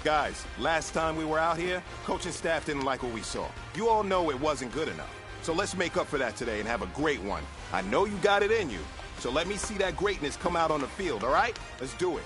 Guys, last time we were out here, coaching staff didn't like what we saw. You all know it wasn't good enough. So let's make up for that today and have a great one. I know you got it in you, so let me see that greatness come out on the field, all right? Let's do it.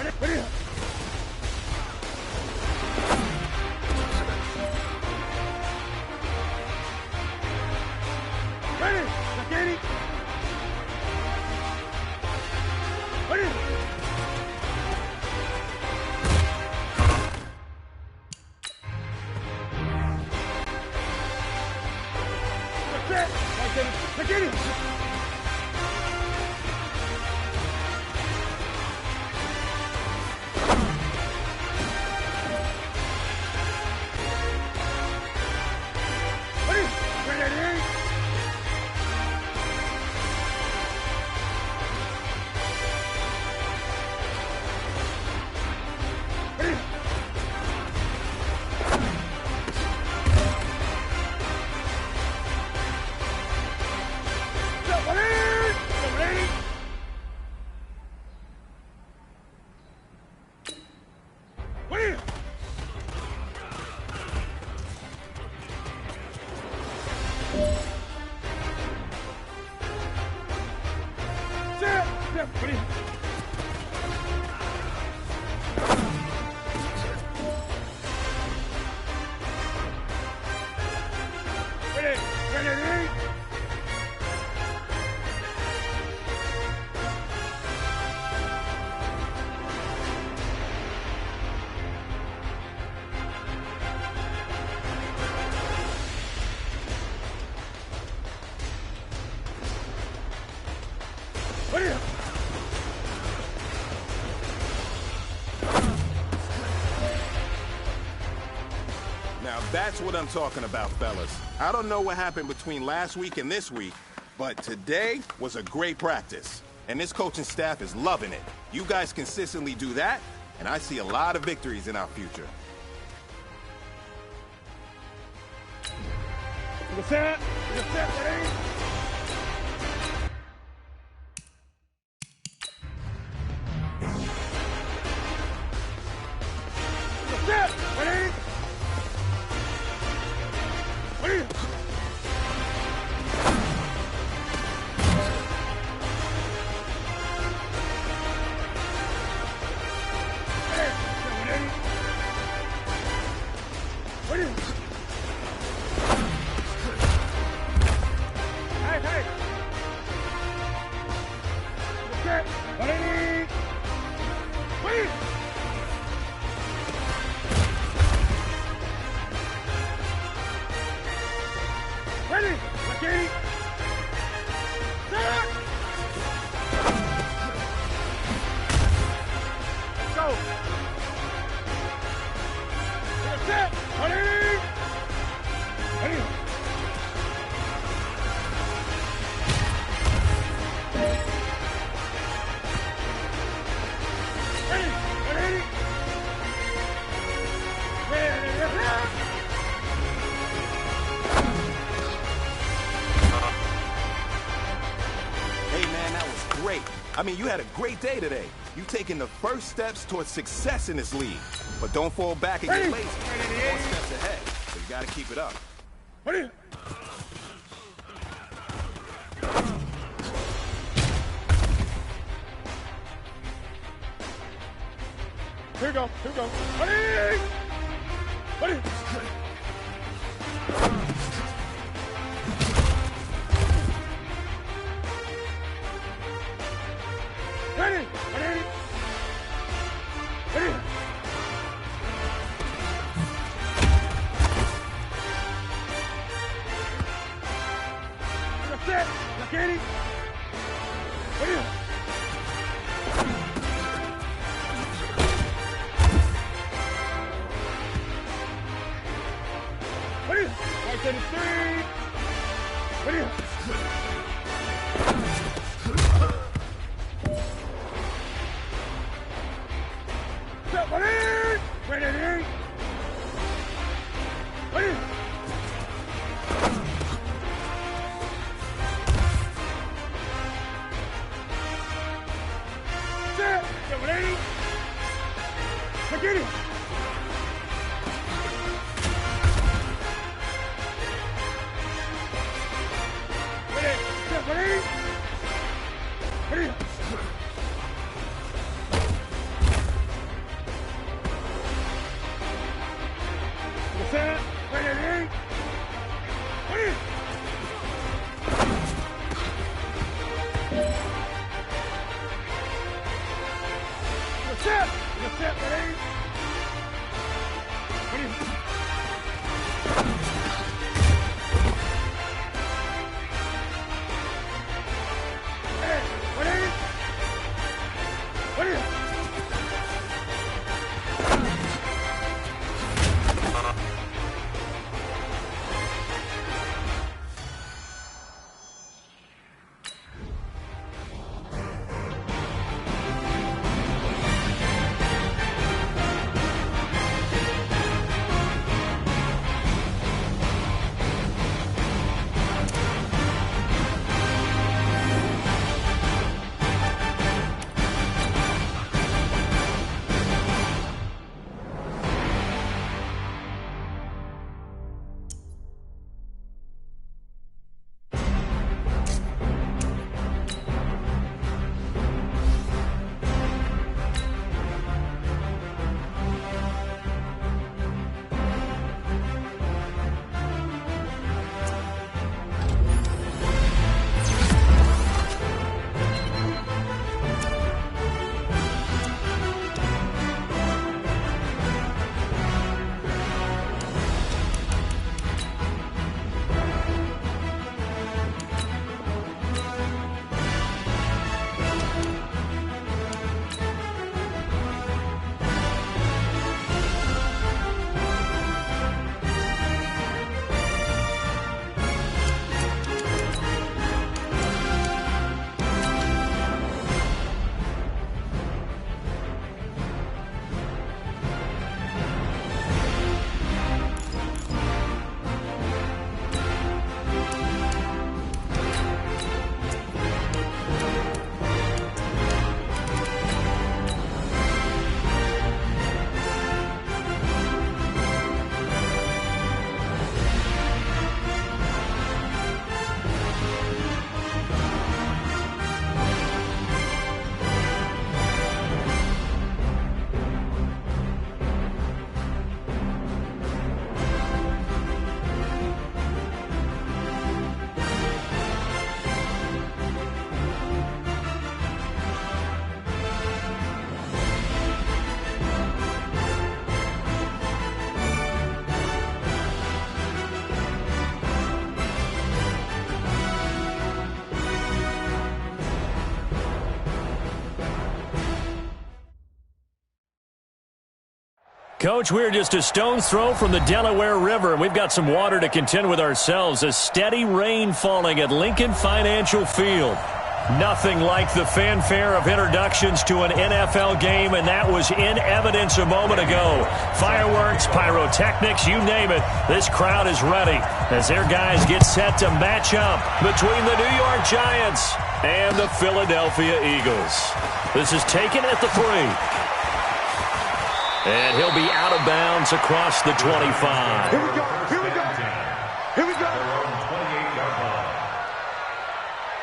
Ready? Ready? Ready? Ready? Ready? Now that's what I'm talking about, fellas. I don't know what happened between last week and this week, but today was a great practice. And this coaching staff is loving it. You guys consistently do that, and I see a lot of victories in our future. Set, ready? Set, ready? Ready? I mean, you had a great day today. You've taken the first steps towards success in this league. But don't fall back and get lazy. More steps ahead, so you gotta keep it up. Ready? Here we go, here we go. Ready? Ready? Ready? Ready? Ready? That's it. Ready? Ready? Ready? 173. Ready? Ready? Ready? Ready? Set. Ready? Get it. Ready? Set. Ready? Ready? set. Ready. Ready. Set. Set. Ready. Ready. Coach, we're just a stone's throw from the Delaware River, and we've got some water to contend with ourselves. A steady rain falling at Lincoln Financial Field. Nothing like the fanfare of introductions to an NFL game, and that was in evidence a moment ago. Fireworks, pyrotechnics, you name it. This crowd is ready as their guys get set to match up between the New York Giants and the Philadelphia Eagles. This is taken at the 3. And he'll be out of bounds across the 25. Here we go. Here we go. Here we go.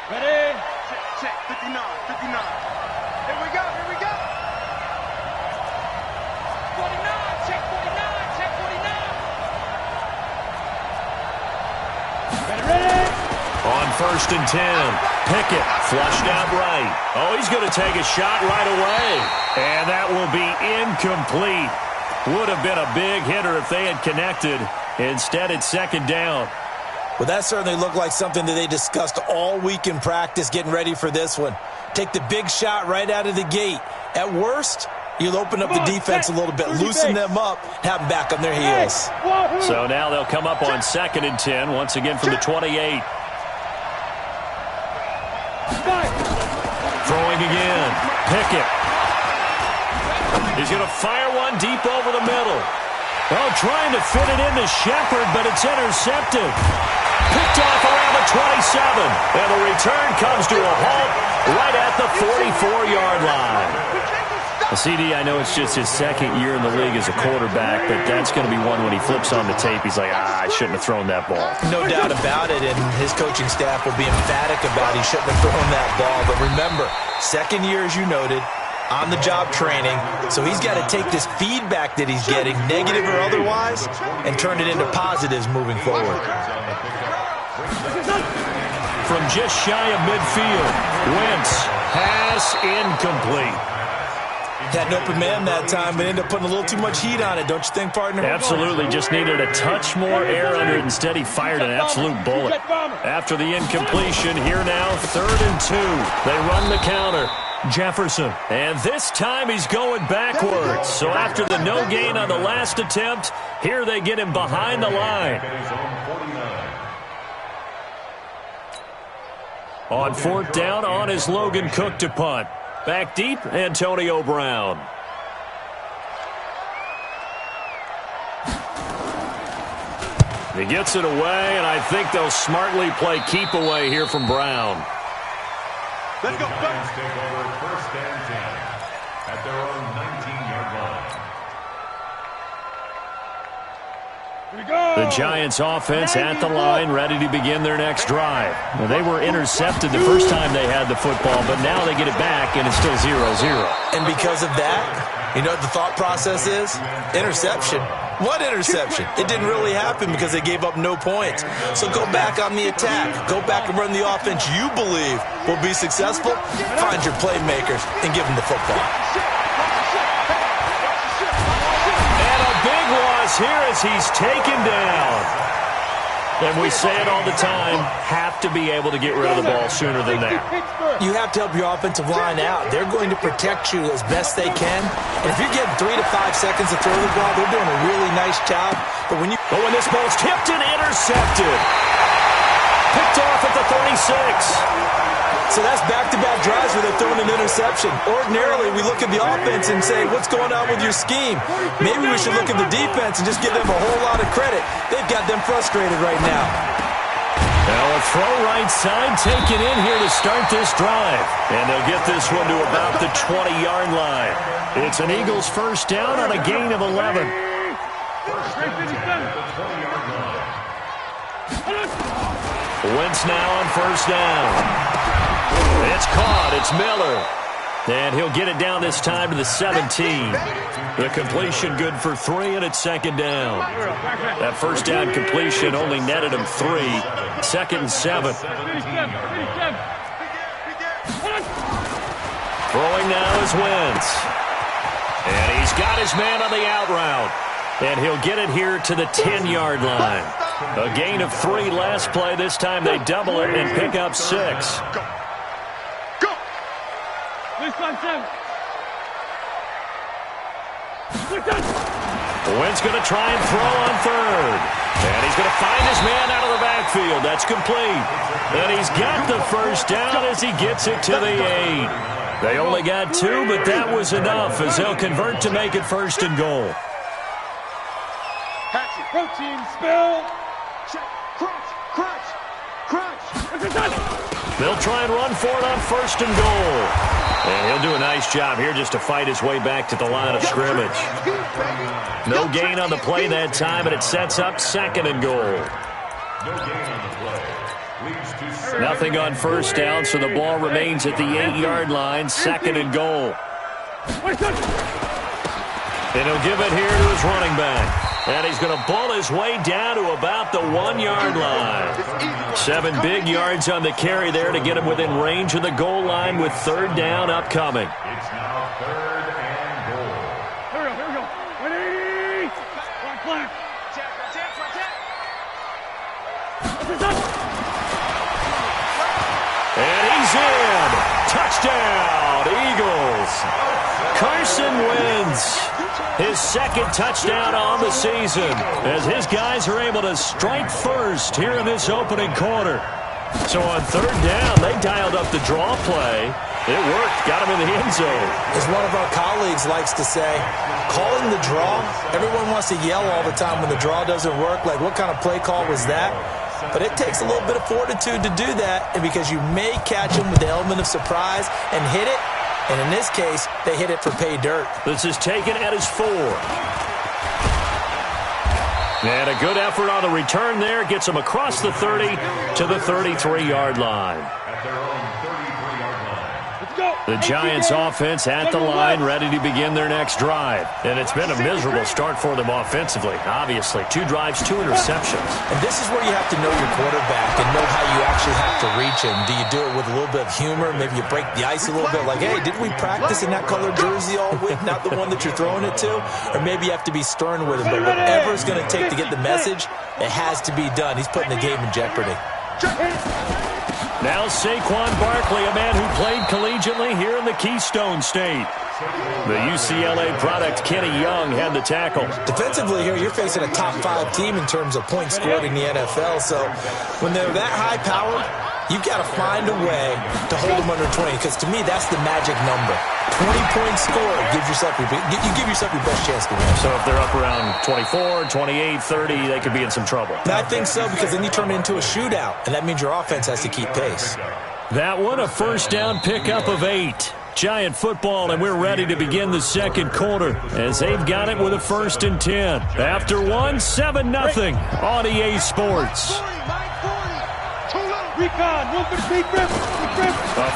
Ready? Check. 59. 59. Here we go. Here we go. 49. Check 49. Check 49. Ready? On 1st and 10. Pickett flushed out right. Oh, he's going to take a shot right away. And that will be incomplete. Would have been a big hitter if they had connected. Instead, it's 2nd down. Well, that certainly looked like something that they discussed all week in practice, getting ready for this one. Take the big shot right out of the gate. At worst, you'll open up the defense a little bit, loosen them up, have them back on their heels. So now they'll come up on 2nd and 10, once again from the 28. Throwing again. Pickett. He's going to fire one deep over the middle. Oh, trying to fit it into Shepard, but it's intercepted. Picked off around the 27. And the return comes to a halt right at the 44-yard line. CD, I know it's just his 2nd year in the league as a quarterback, but that's going to be one when he flips on the tape. He's like, I shouldn't have thrown that ball. No doubt about it, and his coaching staff will be emphatic about he shouldn't have thrown that ball. But remember, 2nd year, as you noted, on-the-job training, so he's got to take this feedback that he's getting, negative or otherwise, and turn it into positives moving forward. From just shy of midfield, Wentz, pass incomplete. Had an open man that time, but ended up putting a little too much heat on it, don't you think, partner? Absolutely, just needed a touch more air under it. Instead, he fired an absolute bullet. After the incompletion, here now, 3rd and 2. They run the counter. Jefferson. And this time he's going backwards. So after the no gain on the last attempt, here they get him behind the line. On 4th down, on is Logan Cook to punt. Back deep, Antonio Brown. He gets it away, and I think they'll smartly play keep away here from Brown. Let's go. Take over 1st and 10 at their own 19-yard line. The Giants offense at the line, ready to begin their next drive. Well, they were intercepted the first time they had the football, but now they get it back, and it's still 0-0. And because of that, you know what the thought process is? Interception. What interception? It didn't really happen because they gave up no points. So go back on the attack. Go back and run the offense you believe will be successful. Find your playmakers and give them the football. And a big loss here as he's taken down. And we say it all the time, have to be able to get rid of the ball sooner than that. You have to help your offensive line out. They're going to protect you as best they can. And if you're getting 3 to 5 seconds to throw the ball, they're doing a really nice job. But when this ball's tipped and intercepted. Picked off at the 36. So that's back-to-back drives where they're throwing an interception. Ordinarily, we look at the offense and say, what's going on with your scheme? Maybe we should look at the defense and just give them a whole lot of credit. They've got them frustrated right now. Now a throw right side taken in here to start this drive. And they'll get this one to about the 20-yard line. It's an Eagles first down on a gain of 11. Wentz now on first down. It's caught. It's Miller. And he'll get it down this time to the 17. The completion good for 3, and it's 2nd down. That first down completion only netted him 3. 2nd and 7. Throwing now is Wentz. And he's got his man on the out route. And he'll get it here to the 10-yard line. A gain of 3 last play. This time they double it and pick up 6. Wentz going to try and throw on 3rd. And he's going to find his man out of the backfield. That's complete. And he's got the first down as he gets it to the 8. They only got 2, but that was enough as they'll convert to make it 1st and goal. Protein spill. Crunch, crunch, crunch. They'll try and run for it on 1st and goal. And he'll do a nice job here just to fight his way back to the line of scrimmage. No gain on the play that time, and it sets up 2nd and goal. Nothing on first down, so the ball remains at the 8-yard line, 2nd and goal. And he'll give it here to his running back. And he's going to ball his way down to about the 1-yard line. 7 big yards on the carry there to get him within range of the goal line with 3rd down upcoming. It's now 3rd and goal. Here we go. 180. Black. And he's in. Touchdown, Eagles. Carson Wentz. His 2nd touchdown on the season as his guys are able to strike first here in this opening quarter. So on 3rd down, they dialed up the draw play. It worked. Got him in the end zone. As one of our colleagues likes to say, calling the draw, everyone wants to yell all the time when the draw doesn't work. Like, what kind of play call was that? But it takes a little bit of fortitude to do that, and because you may catch them with the element of surprise and hit it. And in this case, they hit it for pay dirt. This is taken at his 4. And a good effort on the return there. Gets him across the 30 to the 33-yard line. At their own 33-yard line. Let's go. The Giants offense at the line, ready to begin their next drive. And it's been a miserable start for them offensively, obviously. 2 drives, 2 interceptions. And this is where you have to know your quarterback and know how you actually have to reach him. Do you do it with a little bit of humor? Maybe you break the ice a little bit, like, hey, did we practice in that colored jersey all week, not the one that you're throwing it to? Or maybe you have to be stern with him. But whatever it's going to take to get the message, it has to be done. He's putting the game in jeopardy. Now Saquon Barkley, a man who played collegiately here in the Keystone State. The UCLA product, Kenny Young, had the tackle. Defensively here, you're facing a top 5 team in terms of points scored in the NFL. So when they're that high-powered, you've got to find a way to hold them under 20, because to me, that's the magic number. 20 points scored, you give yourself your best chance to win. So if they're up around 24, 28, 30, they could be in some trouble. And I think so, because then you turn it into a shootout, and that means your offense has to keep pace. That one, a first down pickup of 8. Giant football, and we're ready to begin the second quarter as they've got it with a 1st and 10. After 1, 7-0 on EA Sports. A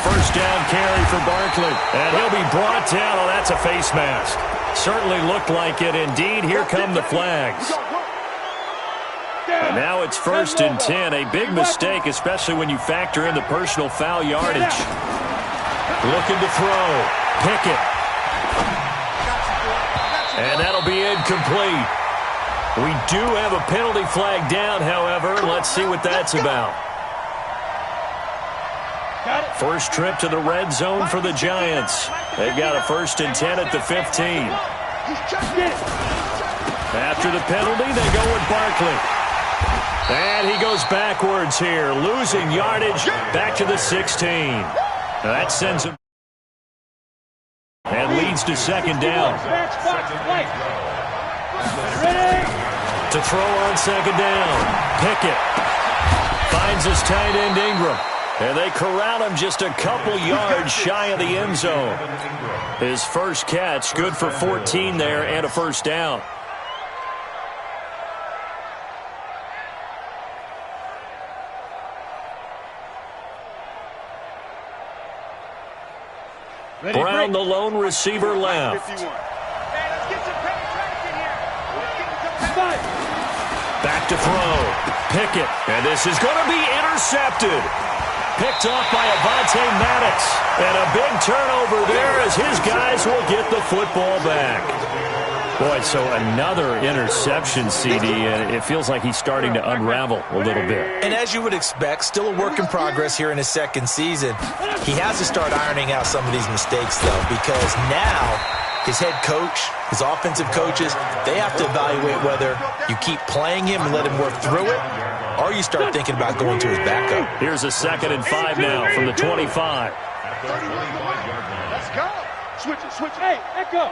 first down carry for Barkley, and he'll be brought down. Oh, that's a face mask. Certainly looked like it. Indeed, here come the flags. And now it's 1st and 10. A big mistake, especially when you factor in the personal foul yardage. Looking to throw. Pickett. And that'll be incomplete. We do have a penalty flag down, however. Let's see what that's about. First trip to the red zone for the Giants. They've got a 1st and 10 at the 15. After the penalty, they go with Barkley. And he goes backwards here, losing yardage back to the 16. That sends him and leads to 2nd down. To throw on 2nd down. Pickett finds his tight end Ingram. And they corral him just a couple yards shy of the end zone. His first catch, good for 14 there and a 1st down. Brown, the lone receiver, left. Back to throw. Pickett. And this is going to be intercepted. Picked off by Avonte Maddox. And a big turnover there as his guys will get the football back. Boy, so another interception, CD, and it feels like he's starting to unravel a little bit. And as you would expect, still a work in progress here in his 2nd season. He has to start ironing out some of these mistakes, though, because now his head coach, his offensive coaches, they have to evaluate whether you keep playing him and let him work through it, or you start thinking about going to his backup. Here's a 2nd and 5 now from the 25. Let's go. Switch it, switch it. Hey, echo.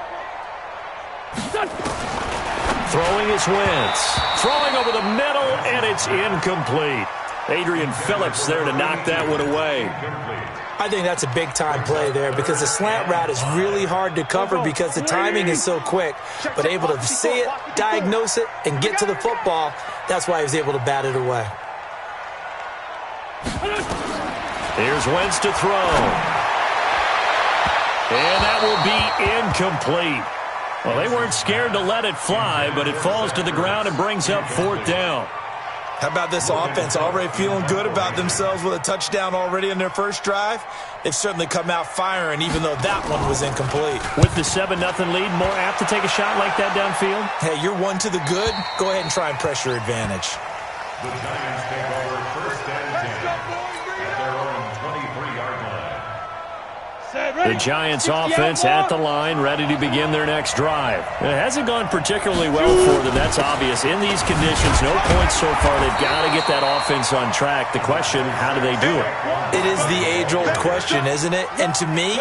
Throwing is Wentz. Throwing over the middle, and it's incomplete. Adrian Phillips there to knock that one away. I think that's a big-time play there because the slant route is really hard to cover because the timing is so quick. But able to see it, diagnose it, and get to the football, that's why he was able to bat it away. Here's Wentz to throw. And that will be incomplete. Well, they weren't scared to let it fly, but it falls to the ground and brings up 4th down. How about this offense already feeling good about themselves with a touchdown already in their first drive? They've certainly come out firing, even though that one was incomplete. With the 7-0 lead, more apt to take a shot like that downfield? Hey, you're 1 to the good. Go ahead and try and press your advantage. The Giants take over 1st and 10 at their own 23-yard line. The Giants offense at the line, ready to begin their next drive. It hasn't gone particularly well for them, that's obvious. In these conditions, no points so far. They've got to get that offense on track. The question, how do they do it? It is the age-old question, isn't it? And to me,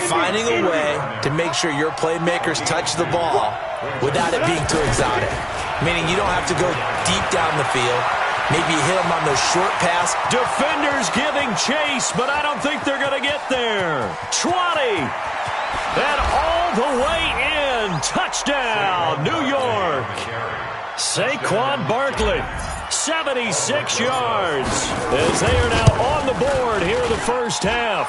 finding a way to make sure your playmakers touch the ball without it being too exotic. Meaning you don't have to go deep down the field. Maybe you hit them on those short pass. Defenders giving chase, but I don't think they're going to get there. 20. And all the way in. Touchdown, New York. Saquon Barkley, 76 yards. As they are now on the board here in the first half.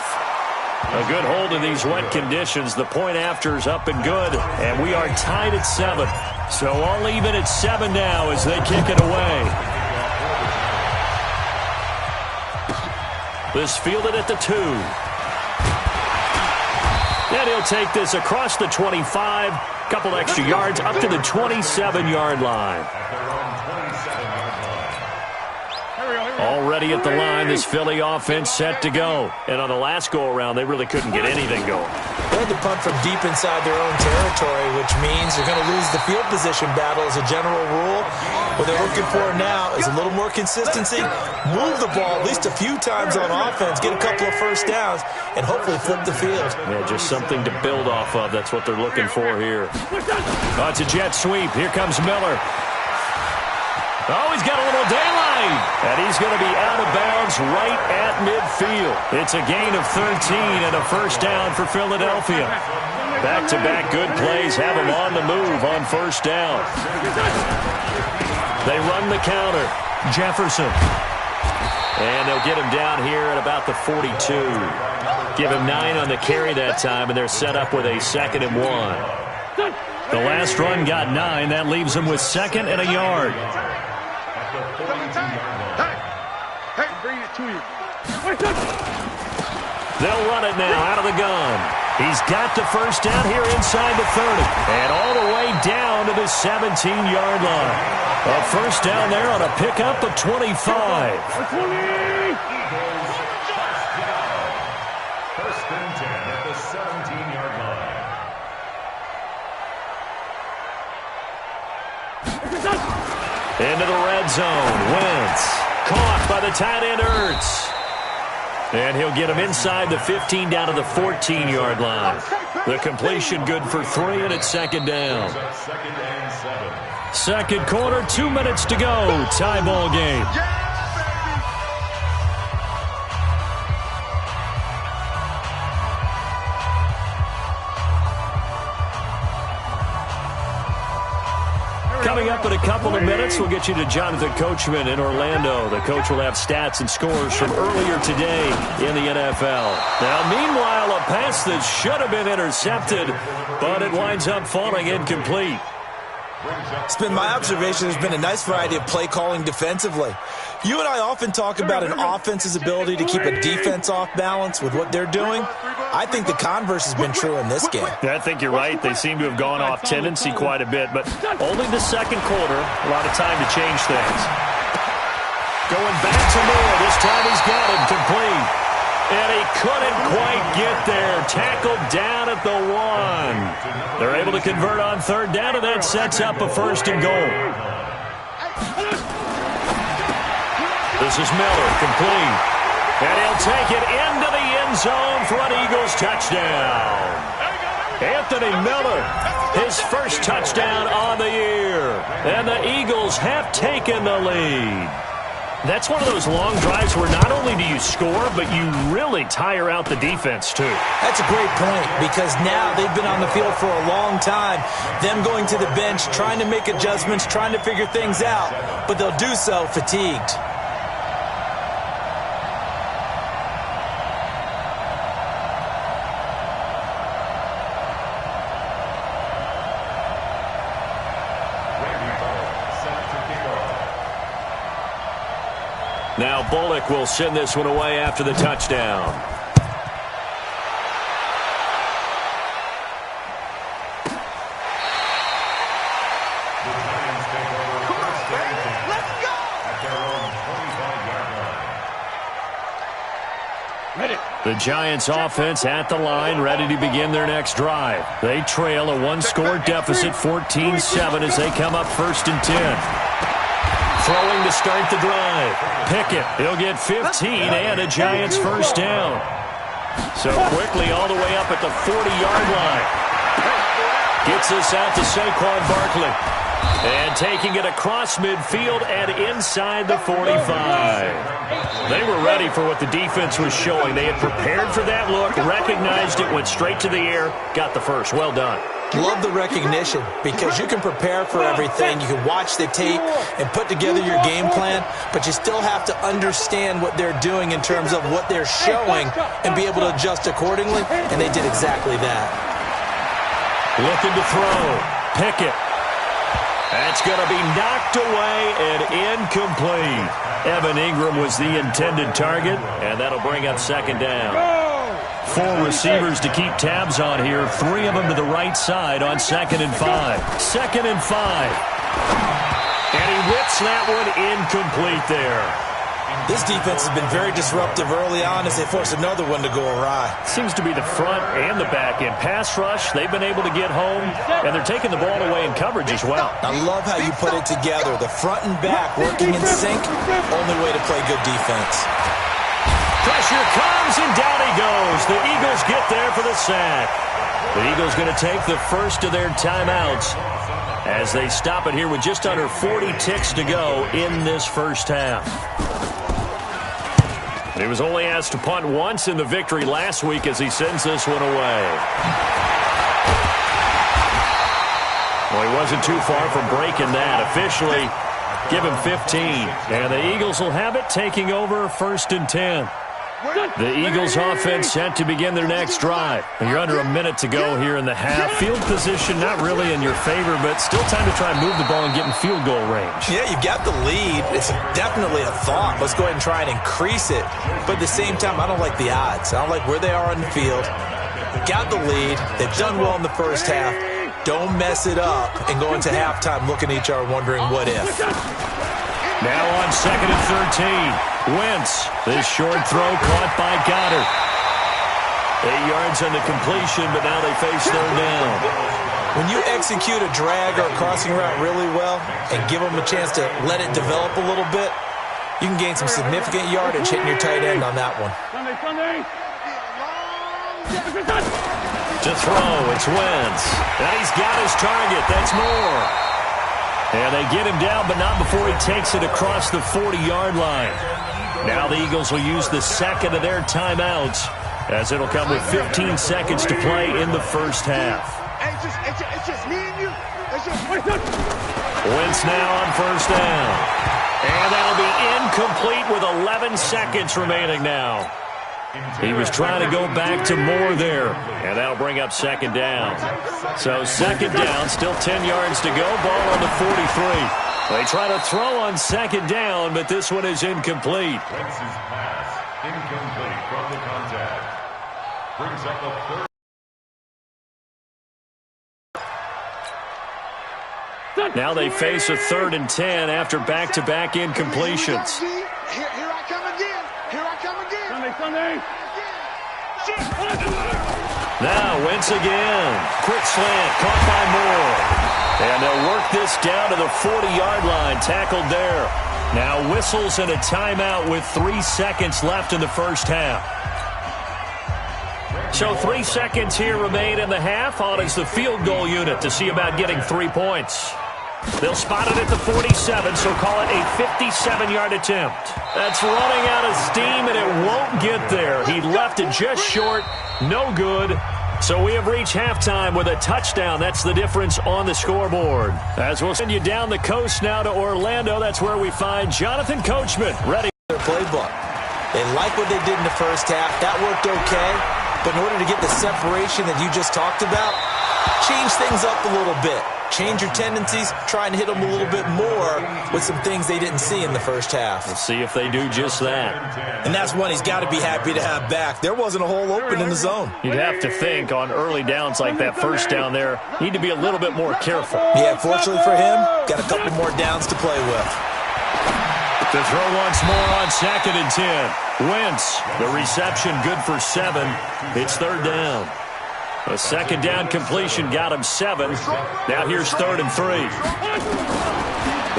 A good hold in these wet conditions. The point after is up and good, and we are tied at 7. So all even at 7 now as they kick it away. This fielded at the 2. And he'll take this across the 25. Couple extra yards up to the 27-yard line. Already at the line, this Philly offense set to go. And on the last go-around, they really couldn't get anything going. They had to punt from deep inside their own territory, which means they're going to lose the field position battle as a general rule. What they're looking for now is a little more consistency, move the ball at least a few times on offense, get a couple of first downs, and hopefully flip the field. Yeah, just something to build off of. That's what they're looking for here. Oh, it's a jet sweep. Here comes Miller. Oh, he's got a little daylight. And he's going to be out of bounds right at midfield. It's a gain of 13 and a first down for Philadelphia. Back-to-back good plays have them on the move on first down. They run the counter. Jefferson. And they'll get him down here at about the 42. Give him 9 on the carry that time, and they're set up with a 2nd and 1. The last run got 9. That leaves them with 2nd and a yard. Hey, bring it to you. They'll run it now out of the gun. He's got the first down here inside the 30. And all the way down to the 17-yard line. A first down there on a pickup of 25. First and 10 at the 17-yard line. Into the red zone. Wentz caught by the tight end Ertz. And he'll get him inside the 15 down to the 14-yard line. The completion good for 3, and it's 2nd down. Second and 7. Second quarter, 2 minutes to go. Tie ball game. Coming up in a couple of minutes, we'll get you to Jonathan Coachman in Orlando. The coach will have stats and scores from earlier today in the NFL. Now, meanwhile, a pass that should have been intercepted, but it winds up falling incomplete. It's been my observation there's been a nice variety of play calling defensively. You and I often talk about an offense's ability to keep a defense off balance with what they're doing. I think the converse has been true in this game. Yeah, I think you're right. They seem to have gone off tendency quite a bit, but only the second quarter, a lot of time to change things. Going back to Moore. This time he's got him complete. And he couldn't quite get there. Tackled down at the 1. They're able to convert on third down, and that sets up a 1st and goal. This is Miller, complete. And he'll take it into the end zone for an Eagles touchdown. Anthony Miller, his first touchdown on the year. And the Eagles have taken the lead. That's one of those long drives where not only do you score, but you really tire out the defense, too. That's a great point, because now they've been on the field for a long time. Them going to the bench, trying to make adjustments, trying to figure things out, but they'll do so fatigued. Now Bullock will send this one away after the touchdown. Let's go! At their own 25-yard line. Ready. The Giants offense at the line, ready to begin their next drive. They trail a one-score deficit, 14-7, as they come up 1st and 10. Throwing to start the drive. Pickett, he'll get 15 and a Giants first down. So quickly all the way up at the 40-yard line. Gets this out to Saquon Barkley. And taking it across midfield and inside the 45. They were ready for what the defense was showing. They had prepared for that look, recognized it, went straight to the air, got the first. Well done. Love the recognition because you can prepare for everything. You can watch the tape and put together your game plan, but you still have to understand what they're doing in terms of what they're showing and be able to adjust accordingly, and they did exactly that. Looking to throw. Pickett. That's going to be knocked away and incomplete. Evan Ingram was the intended target, and that'll bring up second down. 4 receivers to keep tabs on here. 3 of them to the right side on 2nd and 5. 2nd and 5. And he whips that one incomplete there. This defense has been very disruptive early on as they force another one to go awry. Seems to be the front and the back end. Pass rush, they've been able to get home, and they're taking the ball away in coverage as well. I love how you put it together. The front and back working in sync, only way to play good defense. Pressure comes, and down he goes. The Eagles get there for the sack. The Eagles going to take the first of their timeouts as they stop it here with just under 40 ticks to go in this first half. He was only asked to punt once in the victory last week as he sends this one away. Well, he wasn't too far from breaking that. Officially, give him 15. And the Eagles will have it, taking over 1st and 10. The Eagles offense set to begin their next drive. You're under a minute to go here in the half. Field position not really in your favor, but still time to try and move the ball and get in field goal range. Yeah, you've got the lead. It's definitely a thought. Let's go ahead and try and increase it. But at the same time, I don't like the odds. I don't like where they are on the field. Got the lead. They've done well in the first half. Don't mess it up and go into halftime looking at each other wondering what if. Now on 2nd and 13. Wentz. This short throw caught by Goddard. 8 yards on the completion, but now they face 3rd down. When you execute a drag or a crossing route really well and give them a chance to let it develop a little bit, you can gain some significant yardage hitting your tight end on that one. To throw, it's Wentz. And he's got his target. That's Moore. And they get him down, but not before he takes it across the 40-yard line. Now the Eagles will use the second of their timeouts as it'll come with 15 seconds to play in the first half. It's just me and you. Wentz now on 1st down. And that'll be incomplete with 11 seconds remaining now. He was trying to go back to Moore there, and that'll bring up 2nd down. So 2nd down, still 10 yards to go, ball on the 43. They try to throw on 2nd down, but this one is incomplete. Wentz's pass incomplete from the contact. Brings up the 3rd. Now they face a 3rd and 10 after back-to-back incompletions. Here I come again. Here I come again. Sunday. Now Wentz again. Quick slant, caught by Moore. And they'll work this down to the 40-yard line, tackled there. Now whistles and a timeout with 3 seconds left in the first half. So 3 seconds here remain in the half. On is the field goal unit to see about getting 3 points. They'll spot it at the 47, so call it a 57-yard attempt. That's running out of steam, and it won't get there. He left it just short. No good. So we have reached halftime with a touchdown. That's the difference on the scoreboard. As we'll send you down the coast now to Orlando, that's where we find Jonathan Coachman ready. Their playbook. They like what they did in the first half. That worked okay. But in order to get the separation that you just talked about, change things up a little bit. Change your tendencies, try and hit them a little bit more with some things they didn't see in the first half. We'll see if they do just that. And that's one he's got to be happy to have back. There wasn't a hole open in the zone. You'd have to think on early downs like that first down there, need to be a little bit more careful. Yeah, fortunately for him, got a couple more downs to play with. To throw once more on 2nd and 10. Wentz, the reception good for 7. It's 3rd down. A 2nd down completion got him 7. Now here's 3rd and 3.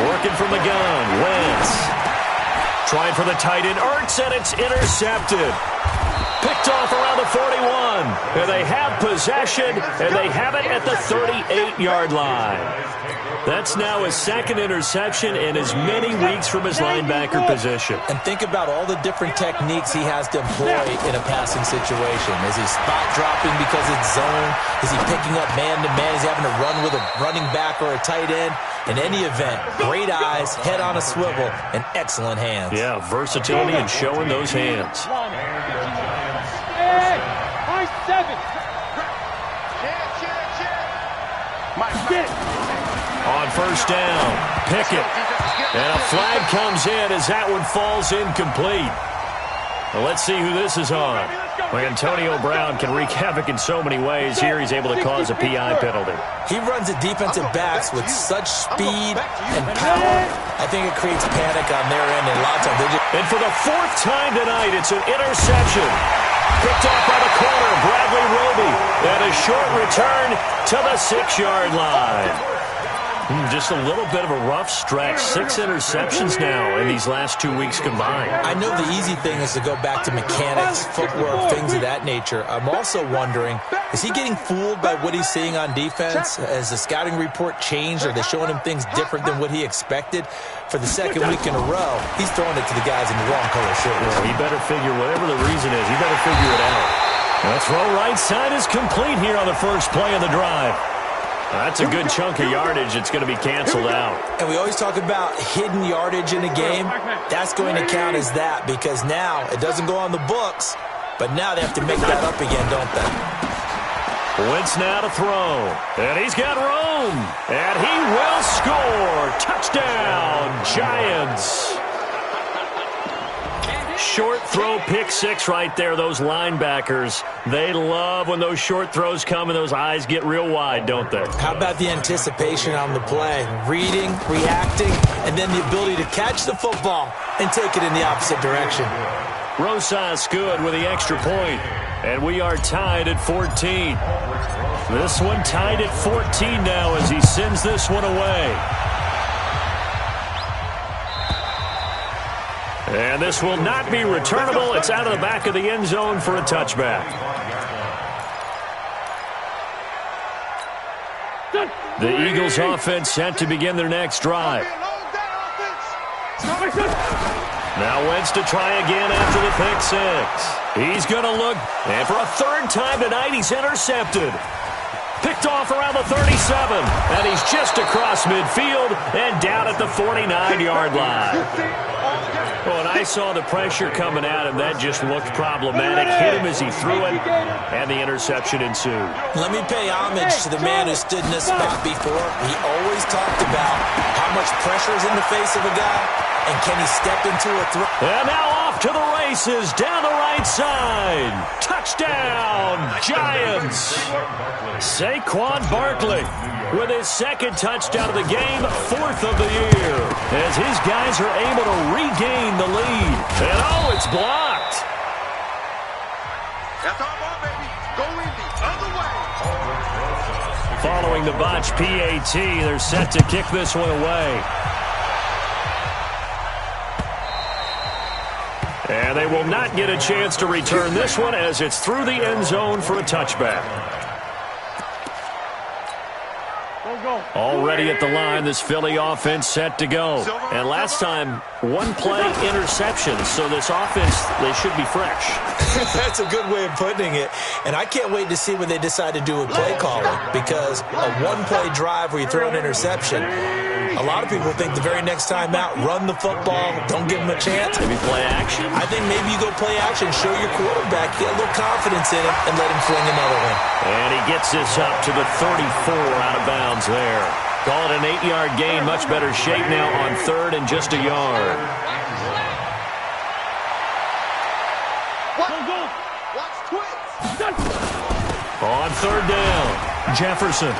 Working from the gun, Wentz. Trying for the tight end, Ertz, and it's intercepted. Picked off around the 41. And they have possession, and they have it at the 38-yard line. That's now his second interception in as many weeks from his linebacker position. And think about all the different techniques he has to employ in a passing situation. Is he spot dropping because it's zone? Is he picking up man-to-man? Is he having to run with a running back or a tight end? In any event, great eyes, head on a swivel, and excellent hands. Yeah, versatility and showing those hands. On first down, Pickett. And a flag comes in as that one falls incomplete. Well, let's see who this is on. Well, Antonio Brown can wreak havoc in so many ways. Here he's able to cause a PI penalty. He runs at defensive backs with such speed and power. I think it creates panic on their end, and lots of digits. And for the fourth time tonight, it's an interception. Picked off by the corner, Bradley Roby. And a short return to the 6-yard line. Just a little bit of a rough stretch. 6 interceptions now in these last 2 weeks combined. I know the easy thing is to go back to mechanics, footwork, things of that nature. I'm also wondering, is he getting fooled by what he's seeing on defense? Has the scouting report changed? Are they showing him things different than what he expected? For the second week in a row, he's throwing it to the guys in the wrong color shirts. Well, he better figure, whatever the reason is, he better figure it out. The throw right side is complete here on the first play of the drive. That's a good chunk of yardage. It's going to be canceled out. And we always talk about hidden yardage in a game. That's going to count as that because now it doesn't go on the books, but now they have to make that up again, don't they? Wentz now to throw. And he's got room. And he will score. Touchdown, Giants. Short throw, pick 6 right there. Those linebackers, they love when those short throws come and those eyes get real wide, don't they? How about the anticipation on the play? Reading, reacting, and then the ability to catch the football and take it in the opposite direction. Rosas good with the extra point. And we are tied at 14. This one tied at 14 now as he sends this one away. And this will not be returnable. It's out of the back of the end zone for a touchback. The Eagles offense set to begin their next drive. Now Wentz to try again after the pick 6. He's going to look. And for a third time tonight, he's intercepted. Picked off around the 37. And he's just across midfield and down at the 49-yard line. Well, and I saw the pressure coming at him. That just looked problematic. Hit him as he threw it, and the interception ensued. Let me pay homage to the man who stood in this spot before. He always talked about how much pressure is in the face of a guy, and can he step into a throw. And now off to the races, down the right side. Touchdown, Giants. Saquon Barkley with his second touchdown of the game, 4th of the year, as his guys are able to regain the lead. And oh, it's blocked. That's our ball, baby. Go in the other way. Following the botch PAT, they're set to kick this one away. And they will not get a chance to return this one as it's through the end zone for a touchback. Already at the line, this Philly offense set to go. And last time, 1 play interception. So this offense, they should be fresh. That's a good way of putting it. And I can't wait to see what they decide to do with play calling. Because a 1-play drive where you throw an interception, a lot of people think the very next time out, run the football, don't give them a chance. Maybe play action? I think maybe you go play action, show your quarterback, get a little confidence in him, and let him fling another one. And he gets this up to the 34 out of bounds there. Call it an 8-yard gain, much better shape now on 3rd and just a yard. On 3rd down, Jefferson.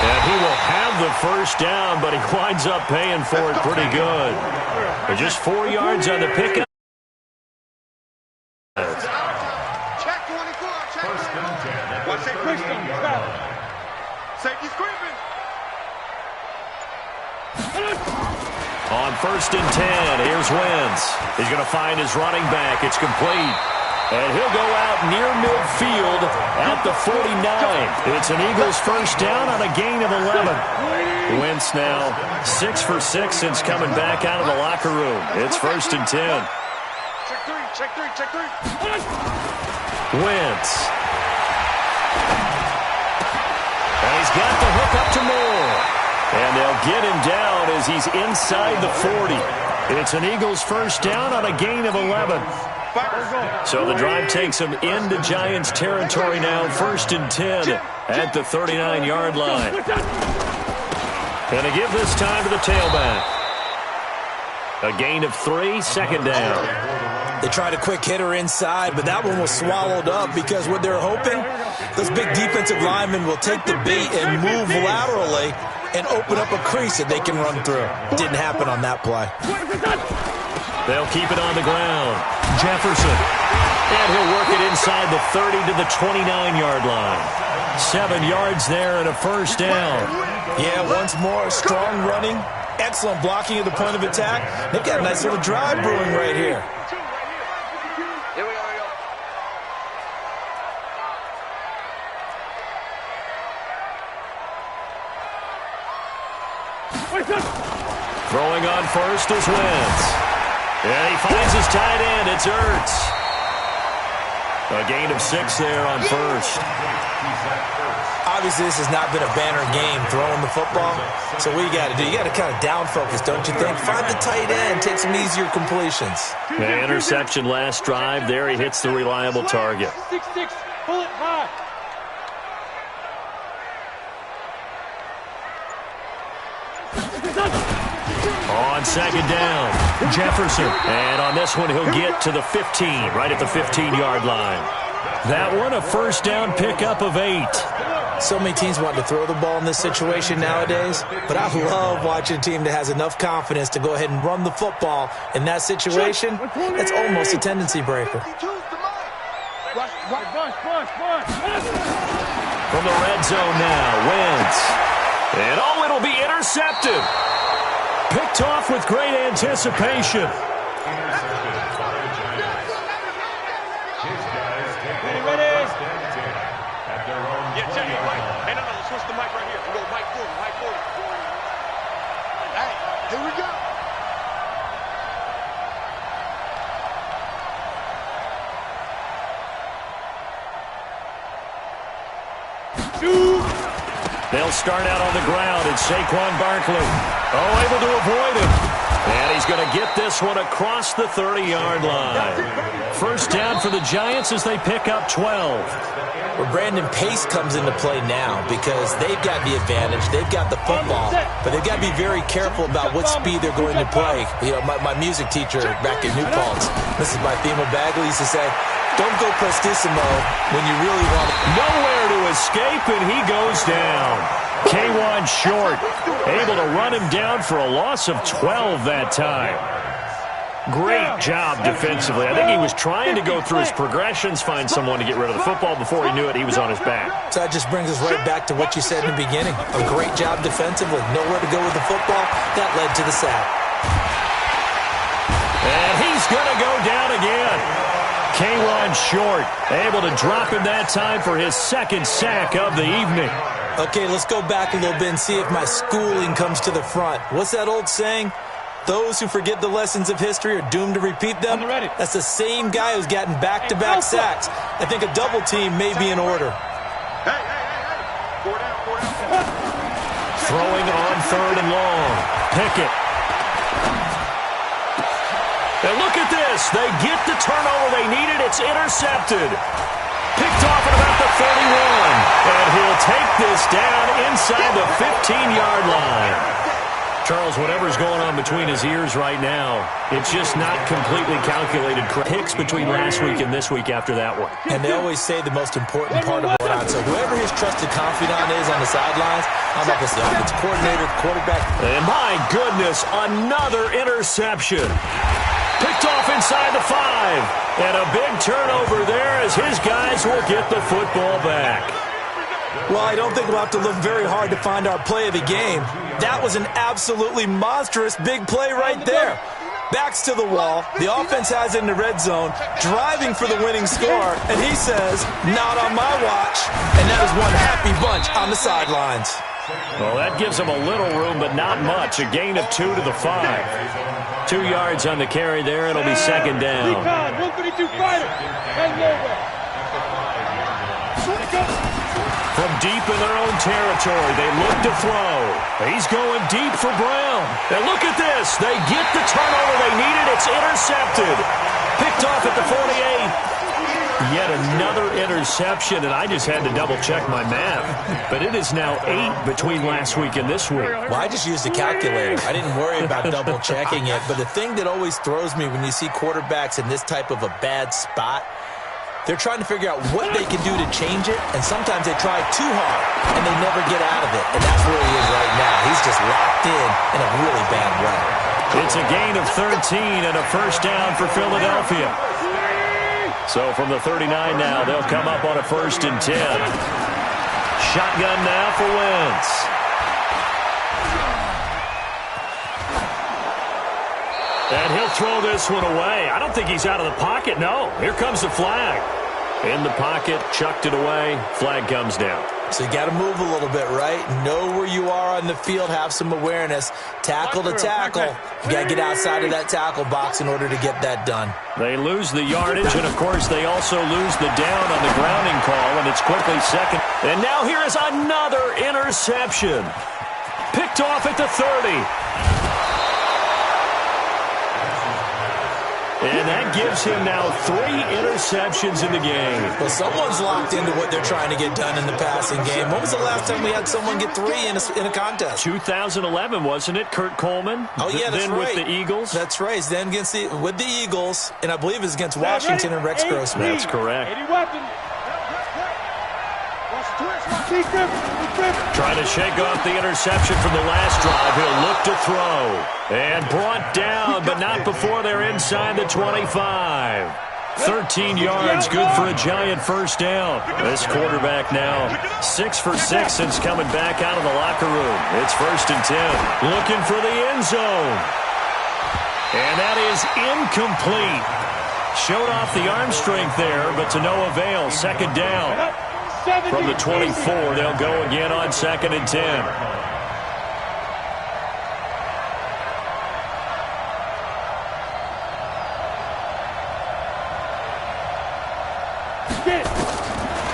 And he will have the first down, but he winds up paying for it pretty good. But just 4 yards on the pickup. Check 24. Check 24. Watch that Christian. Safety screaming. On 1st and 10, here's Wentz. He's going to find his running back. It's complete. And he'll go out near midfield at the 49. It's an Eagles first down on a gain of 11. Wentz now 6 for 6 since coming back out of the locker room. It's 1st and 10. Check three. Wentz. And he's got the hook up to Moore. And they'll get him down as he's inside the 40. It's an Eagles first down on a gain of 11. So the drive takes them into Giants territory now, 1st and 10 at the 39-yard line. And they give this time to the tailback. A gain of 3, 2nd down. They tried a quick hitter inside, but that one was swallowed up because what they're hoping, those big defensive linemen will take the bait and move laterally and open up a crease that they can run through. Didn't happen on that play. They'll keep it on the ground. Jefferson. And he'll work it inside the 30 to the 29-yard line. 7 yards there and a first down. Yeah, once more, strong running, excellent blocking at the point of attack. They've got a nice little drive brewing right here. Here we go. Throwing on first is Wentz. And he finds his tight end. It's Ertz. A gain of 6 there on first. Obviously, this has not been a banner game throwing the football. So what you got to do, you got to kind of down focus, don't you think? Find the tight end, take some easier completions. The interception last drive. There he hits the reliable target. 6-6, pull it high. On 2nd down, Jefferson. And on this one, he'll get to the 15, right at the 15-yard line. That one, a first down pickup of 8. So many teams want to throw the ball in this situation nowadays, but I love watching a team that has enough confidence to go ahead and run the football in that situation. That's almost a tendency breaker. From the red zone now, Wentz. And oh, it'll be intercepted. Picked off with great anticipation. Switch the mic right here. We'll go mic 40. Hey, here we go. They'll start out on the ground. It's Saquon Barkley. Oh, able to avoid him. And he's going to get this one across the 30-yard line. First down for the Giants as they pick up 12. Well, Brandon, pace comes into play now because they've got the advantage. They've got the football, but they've got to be very careful about what speed they're going to play. You know, my music teacher back in New Paltz, Mrs. Bythema Bagley, used to say, don't go prestissimo when you really want it. Nowhere to escape, and he goes down. K1 short, able to run him down for a loss of 12 that time. Great job defensively. I think he was trying to go through his progressions, find someone to get rid of the football. Before he knew it, he was on his back. So that just brings us right back to what you said in the beginning. A great job defensively. Nowhere to go with the football. That led to the sack. And he's going to go down again. K1 short, able to drop him that time for his 2nd sack of the evening. Okay, let's go back a little bit and see if my schooling comes to the front. What's that old saying? Those who forget the lessons of history are doomed to repeat them. That's the same guy who's gotten back-to-back sacks. I think a double team may be in order. Hey. 4 down. Throwing on 3rd and long. Pickett. And look at this. They get the turnover they needed. It's intercepted. Picked off at about the 31. And he'll take this down inside the 15-yard line. Charles, whatever's going on between his ears right now, it's just not completely calculated. Picks between last week and this week after that one. And they always say the most important part of it. So whoever his trusted confidant is on the sidelines, I don't know if it's the offensive coordinator, quarterback. And my goodness, another interception. Picked off inside the 5. And a big turnover there as his guys will get the football back. Well, I don't think we'll have to look very hard to find our play of the game. That was an absolutely monstrous big play right there. Backs to the wall. The offense has it in the red zone, driving for the winning score, and he says, not on my watch. And that is one happy bunch on the sidelines. Well, that gives them a little room, but not much. A gain of 2 to the 5. 2 yards on the carry there. It'll be second down. From deep in their own territory, they look to throw. He's going deep for Brown. And look at this. They get the turnover they needed. It's intercepted. Picked off at the 48. Yet another interception, and I just had to double-check my math. But it is now 8 between last week and this week. Well, I just used a calculator. I didn't worry about double-checking it. But the thing that always throws me when you see quarterbacks in this type of a bad spot, they're trying to figure out what they can do to change it, and sometimes they try too hard, and they never get out of it. And that's where he is right now. He's just locked in a really bad way. It's a gain of 13 and a first down for Philadelphia. So from the 39 now, they'll come up on a 1st and 10. Shotgun now for Wentz. And he'll throw this one away. I don't think he's out of the pocket. No, here comes the flag. In the pocket, chucked it away. Flag comes down. So you got to move a little bit, right? Know where you are on the field. Have some awareness. Tackle to tackle. You got to get outside of that tackle box in order to get that done. They lose the yardage, and, of course, they also lose the down on the grounding call, and it's quickly second. And now here is another interception. Picked off at the 30. And that gives him now 3 interceptions in the game. Well, someone's locked into what they're trying to get done in the passing game. When was the last time we had someone get 3 in a contest? 2011, wasn't it? Kurt Coleman? Oh, yeah, that's then right. With the Eagles? That's right. Then with the Eagles, and I believe it's against Washington and Rex Grossman. That's correct. Trying to shake off the interception from the last drive. He'll look to throw. And brought down, but not before they're inside the 25. 13 yards, good for a giant first down. This quarterback now 6 for 6 since coming back out of the locker room. It's 1st and 10. Looking for the end zone. And that is incomplete. Showed off the arm strength there, but to no avail. Second down. From the 24, they'll go again on 2nd and 10.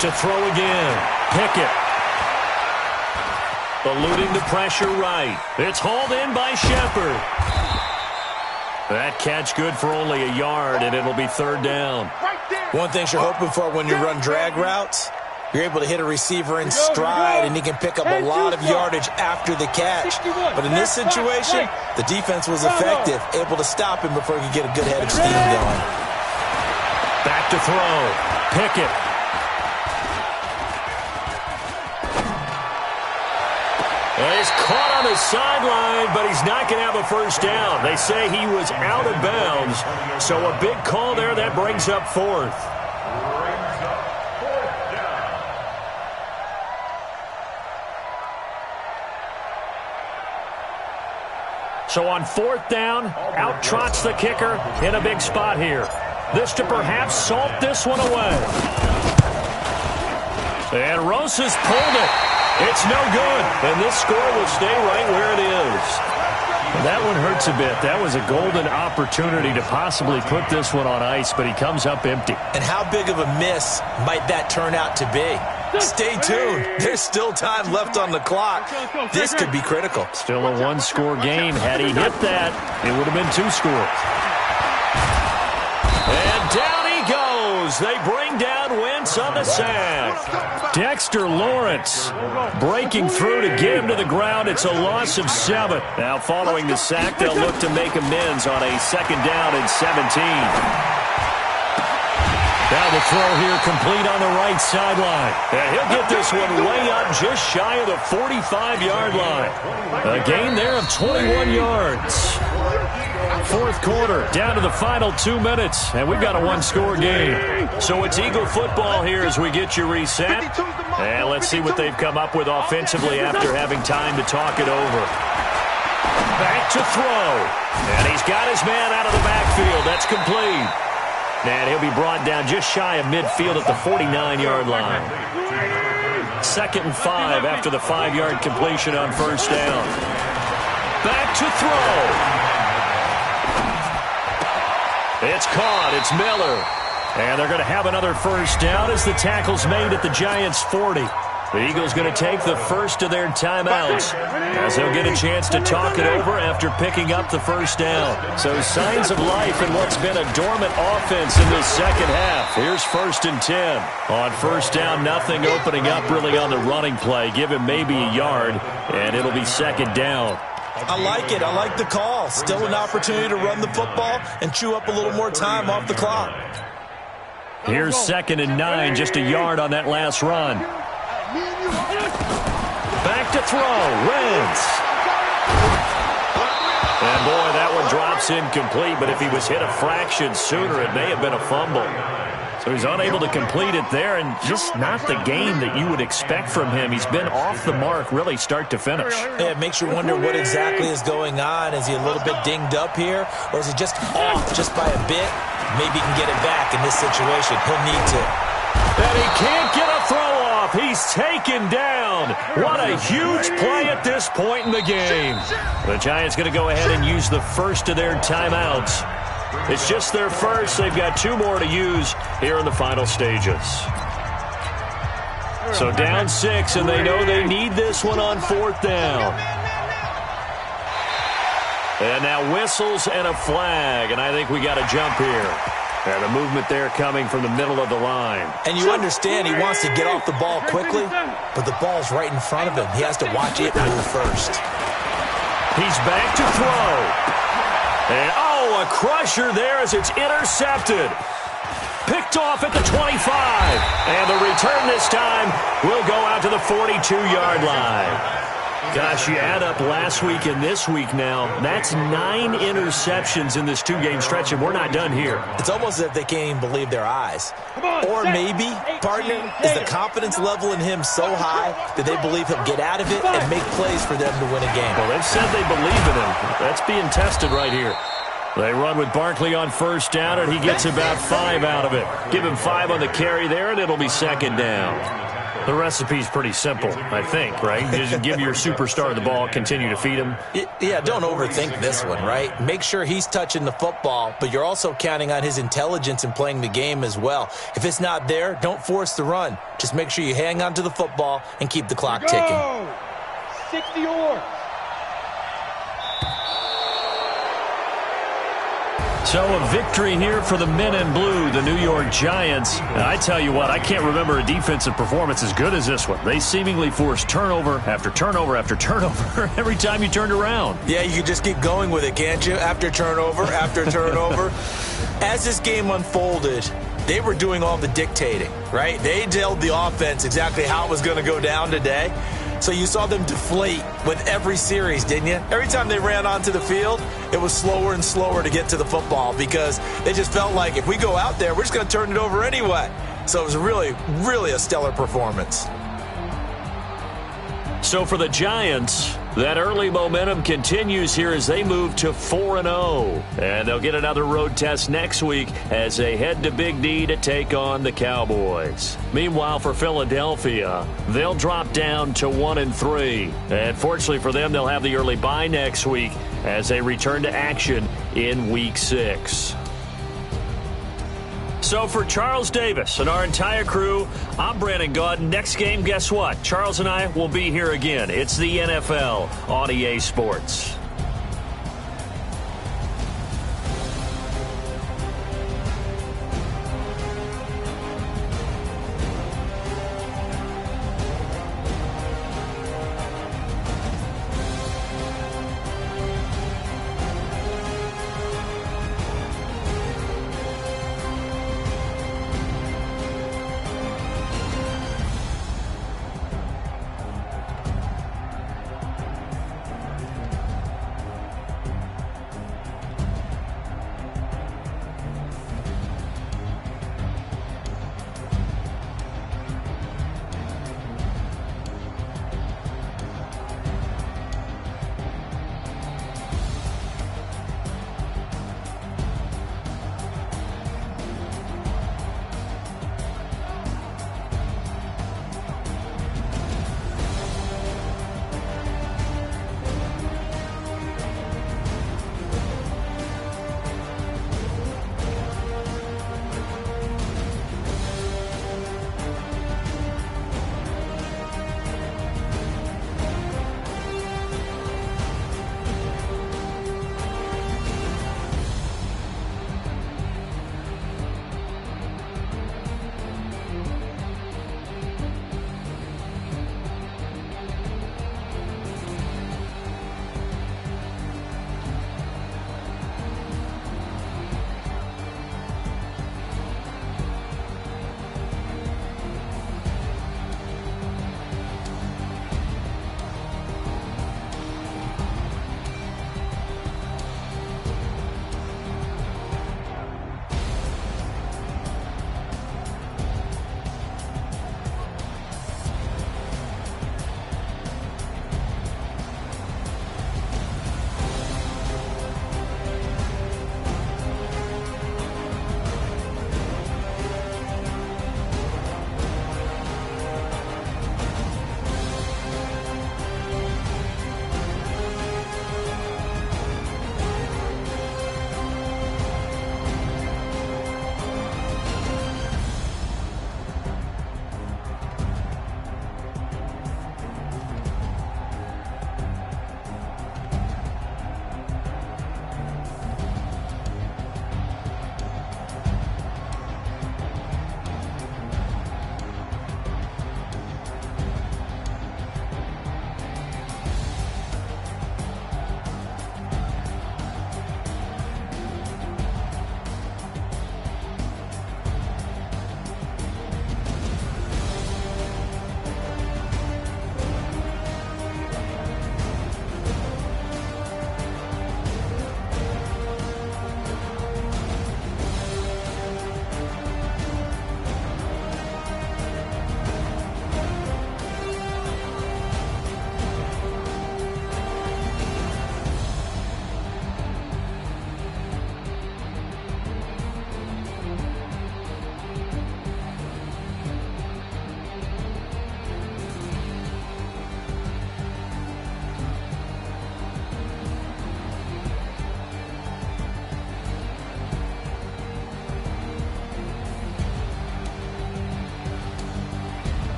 To throw again. Pickett. Eluding the pressure right. It's hauled in by Shepard. That catch good for only a yard, and it'll be 3rd down. One thing you're hoping for when you run drag routes, you're able to hit a receiver in stride, and he can pick up a lot of yardage after the catch. But in this situation, the defense was effective, able to stop him before he could get a good head of steam going. Back to throw. Pickett. He's caught on the sideline, but he's not going to have a first down. They say he was out of bounds, so a big call there. That brings up 4th. So on 4th down, out trots the kicker in a big spot here. This to perhaps salt this one away. And Rosas pulled it. It's no good. And this score will stay right where it is. That one hurts a bit. That was a golden opportunity to possibly put this one on ice, but he comes up empty. And how big of a miss might that turn out to be? Stay tuned. There's still time left on the clock. This could be critical. Still a 1-score game. Had he hit that, it would have been 2 scores. And down he goes. They bring down Wentz on the sack. Dexter Lawrence breaking through to get him to the ground. It's a loss of 7. Now following the sack, they'll look to make amends on a 2nd down and 17. Now the throw here complete on the right sideline. And he'll get this one way up just shy of the 45-yard line. A gain there of 21 yards. 4th quarter, down to the final 2 minutes, and we've got a 1-score game. So it's Eagle football here as we get you reset. And let's see what they've come up with offensively after having time to talk it over. Back to throw. And he's got his man out of the backfield. That's complete. And he'll be brought down just shy of midfield at the 49-yard line. 2nd and 5 after the 5-yard completion on first down. Back to throw. It's caught. It's Miller. And they're going to have another first down as the tackle's made at the Giants' 40. The Eagles going to take the first of their timeouts as they'll get a chance to talk it over after picking up the first down. So signs of life in what's been a dormant offense in this second half. Here's 1st and 10. On first down, nothing opening up really on the running play. Give him maybe a yard, and it'll be 2nd down. I like it. I like the call. Still an opportunity to run the football and chew up a little more time off the clock. Here's 2nd and 9, just a yard on that last run. Back to throw. Wentz. And boy, that one drops incomplete, but if he was hit a fraction sooner, it may have been a fumble. So he's unable to complete it there, and just not the game that you would expect from him. He's been off the mark really start to finish. Yeah, it makes you wonder what exactly is going on. Is he a little bit dinged up here, or is he just off just by a bit? Maybe he can get it back in this situation. He'll need to. And he can't get a throw off. He's taken down. What a huge play at this point in the game. The Giants going to go ahead and use the first of their timeouts. It's just their first. They've got 2 more to use here in the final stages. So down 6, and they know they need this one on 4th down. And now whistles and a flag, and I think we got a jump here. And the movement there coming from the middle of the line. And you understand he wants to get off the ball quickly, but the ball's right in front of him. He has to watch it move first. He's back to throw. And, a crusher there as it's intercepted. Picked off at the 25. And the return this time will go out to the 42-yard line. Gosh, you add up last week and this week now, that's 9 interceptions in this 2-game stretch, and we're not done here. It's almost as if they can't even believe their eyes. Or maybe, partner, is the confidence level in him so high that they believe he'll get out of it and make plays for them to win a game. Well, they've said they believe in him. That's being tested right here. They run with Barkley on first down, and he gets about 5 out of it. Give him 5 on the carry there, and it'll be 2nd down. The recipe's pretty simple, I think, right? Just give your superstar the ball, continue to feed him. Yeah, don't overthink this one, right? Make sure he's touching the football, but you're also counting on his intelligence in playing the game as well. If it's not there, don't force the run. Just make sure you hang on to the football and keep the clock ticking. 60 yards. So a victory here for the men in blue, the New York Giants. And I tell you what, I can't remember a defensive performance as good as this one. They seemingly forced turnover after turnover after turnover every time you turned around. Yeah, you can just keep going with it, can't you? After turnover, after turnover. As this game unfolded, they were doing all the dictating, right? They told the offense exactly how it was going to go down today. So you saw them deflate with every series, didn't you? Every time they ran onto the field, it was slower and slower to get to the football because they just felt like if we go out there, we're just going to turn it over anyway. So it was really, really a stellar performance. So for the Giants, that early momentum continues here as they move to 4-0. And they'll get another road test next week as they head to Big D to take on the Cowboys. Meanwhile, for Philadelphia, they'll drop down to 1-3. And fortunately for them, they'll have the early bye next week as they return to action in Week 6. So for Charles Davis and our entire crew, I'm Brandon Gaudin. Next game, guess what? Charles and I will be here again. It's the NFL on EA Sports.